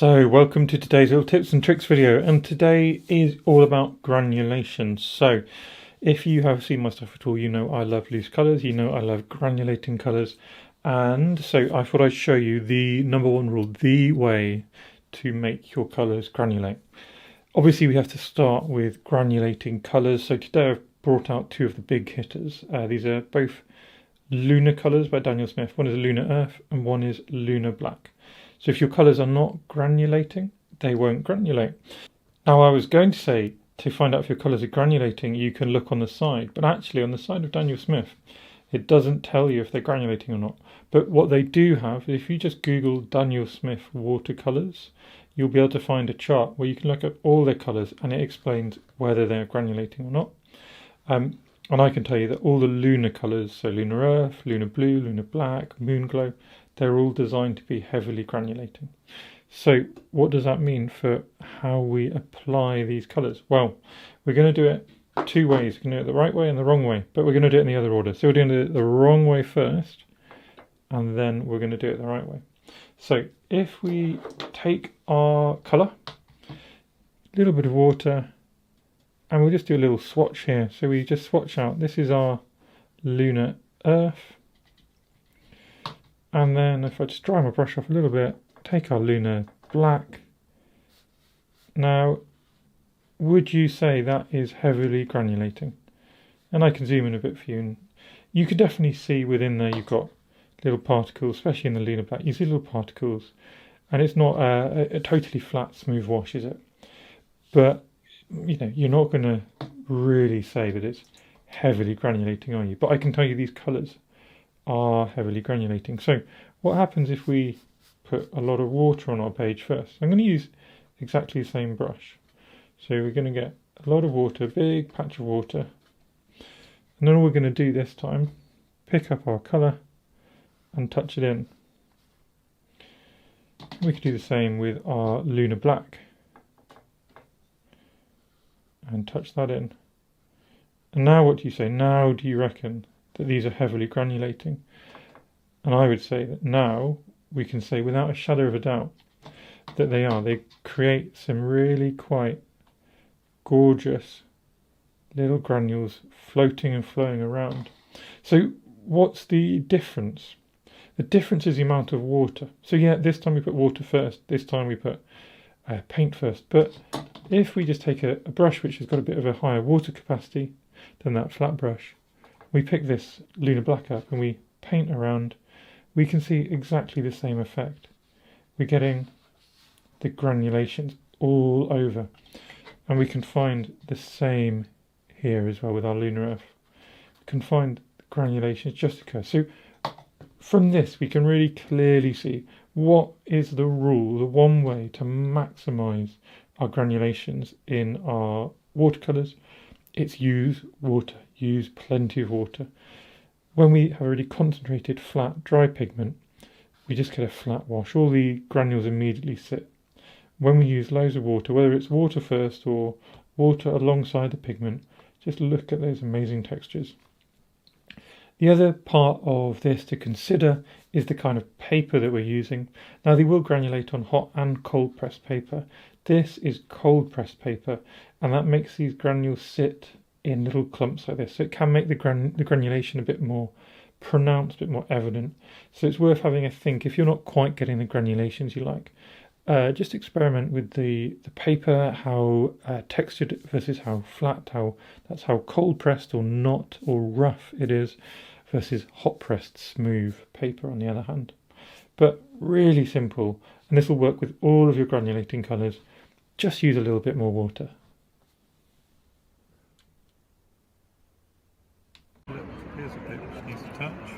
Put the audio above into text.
So welcome to today's little tips and tricks video, and today is all about granulation. So if you have seen my stuff at all, you know I love loose colours, you know I love granulating colours, and so I thought I'd show you the number one rule, the way to make your colours granulate. Obviously we have to start with granulating colours, so today I've brought out two of the big hitters. These are both Lunar Colours by Daniel Smith. One is Lunar Earth and one is Lunar Black. So if your colours are not granulating, they won't granulate. Now I was going to say, to find out if your colours are granulating, you can look on the side. But actually on the side of Daniel Smith, it doesn't tell you if they're granulating or not. But what they do have, if you just Google Daniel Smith watercolours, you'll be able to find a chart where you can look at all their colours and it explains whether they're granulating or not. And I can tell you that all the lunar colours, so Lunar Earth, Lunar Blue, Lunar Black, Moon Glow, they're all designed to be heavily granulating. So what does that mean for how we apply these colours? Well, we're going to do it two ways. We're going to do it the right way and the wrong way, but we're going to do it in the other order. So we're going to do it the wrong way first, and then we're going to do it the right way. So if we take our colour, a little bit of water, and we'll just do a little swatch here. So we just swatch out, this is our Lunar Earth. And then if I just dry my brush off a little bit, take our Lunar Black. Now, would you say that is heavily granulating? And I can zoom in a bit for you. And you can definitely see within there you've got little particles, especially in the Lunar Black. You see little particles. And it's not a totally flat, smooth wash, is it? But, you know, you're not going to really say that it's heavily granulating, are you? But I can tell you these colours are heavily granulating. So what happens if we put a lot of water on our page first? I'm going to use exactly the same brush. So we're going to get a lot of water, big patch of water, and then all we're going to do this time, pick up our colour and touch it in. We could do the same with our Lunar Black and touch that in. And now what do you say? Now do you reckon that these are heavily granulating? And I would say that now we can say without a shadow of a doubt that they are. They create some really quite gorgeous little granules floating and flowing around. So what's the difference? The difference is the amount of water. So yeah, this time we put water first, this time we put paint first. But if we just take a brush which has got a bit of a higher water capacity than that flat brush, we pick this Lunar Black up and we paint around, we can see exactly the same effect. We're getting the granulations all over, and we can find the same here as well with our Lunar Earth. We can find the granulations just occur. So from this we can really clearly see what is the rule, the one way to maximise our granulations in our watercolours. It's use water. Use plenty of water. When we have a really concentrated flat dry pigment, we just get a flat wash. All the granules immediately sit. When we use loads of water, whether it's water first or water alongside the pigment, just look at those amazing textures. The other part of this to consider is the kind of paper that we're using. Now they will granulate on hot and cold pressed paper. This is cold pressed paper, and that makes these granules sit in little clumps like this, so it can make the granulation a bit more pronounced, a bit more evident. So it's worth having a think. If you're not quite getting the granulations you like, just experiment with the paper, how textured versus how flat, how cold pressed or not or rough it is versus hot pressed smooth paper on the other hand. But really simple, and this will work with all of your granulating colours. Just use a little bit more water. Here's a bit which needs to touch.